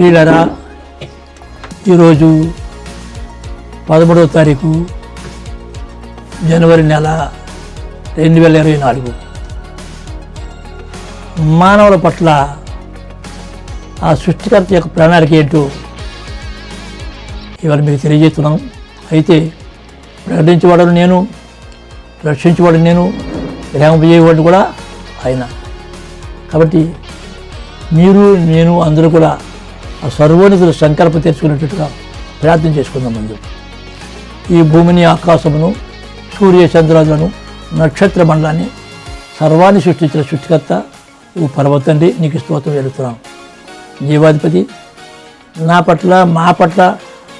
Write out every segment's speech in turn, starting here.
ప్రియులరా, ఈరోజు 13వ తారీఖు జనవరి నెల 2024. మానవుల పట్ల ఆ సృష్టికర్త యొక్క ప్రణాళిక ఏంటో ఇవాళ మీకు తెలియజేస్తున్నాం. అయితే ప్రకటించేవాడు నేను, రక్షించేవాడు నేను, విరామజేయవాడు కూడా ఆయన. కాబట్టి మీరు నేను అందరూ కూడా ఆ సర్వోన్నతుల సంకల్పం తెచ్చుకునేటట్టుగా ప్రార్థన చేసుకుందాం. ముందు ఈ భూమిని, ఆకాశమును, సూర్య చంద్రాలను, నక్షత్ర మండలాన్ని సర్వాన్ని సృష్టించిన సృష్టికర్త ఓ పర్వతండి, నీకు స్తోత్రం వెళుతున్నాం. జీవాధిపతి, నా పట్ల మా పట్ల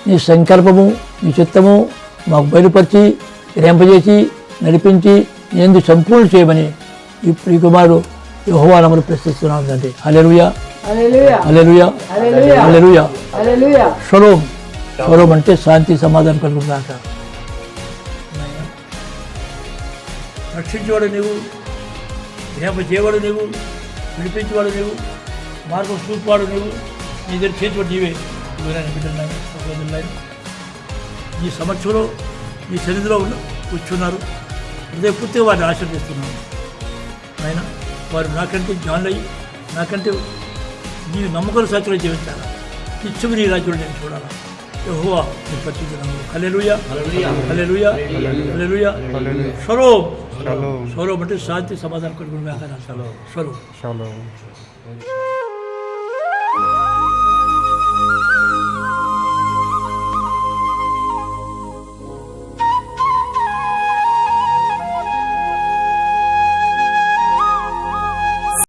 నీ సంకల్పము, నీ చిత్తము మాకు బయలుపరిచి విరింపజేసి నడిపించి నేను సంపూర్ణ చేయమని ఈ ప్రియకుమారుడు యెహోవా నామములో ప్రశ్నిస్తున్నాను తండ్రి. హల్లెలూయా, హల్లెలూయా, హల్లెలూయా. షలోమ్. షలోమ్ అంటే శాంతి, సమాధానం కలుగుతాక. రక్షించేవాడు నీవు, విరింపజేయవాడు నీవు, విడిపించేవాడు నీవు, మార్గం చూపువాడు నీవు, నీ దగ్గర చేతివాడు నీవే. బిడ్డలున్నాయి, సహోదరులున్నాయి, నీ సమక్షంలో నీ సన్నిధిలో కూర్చున్నారు. హృదయపూర్తిగా వారిని ఆశీర్వదిస్తున్నాను ఆయన. వారు నాకంటే జ్ఞానులయ్యి, నాకంటే నీవు నమ్మకం సాక్షులు జీవించాలా, నిత్యము నీ రాజ్యంలో నేను చూడాలా. యెహోవా నీ పరిశుద్ధ నామములో. హల్లెలూయా, హల్లెలూయా, హల్లెలూయా. షలోమ్. షలోమ్ అంటే శాంతి, సమాధానం కలుగును గాక. షలోమ్.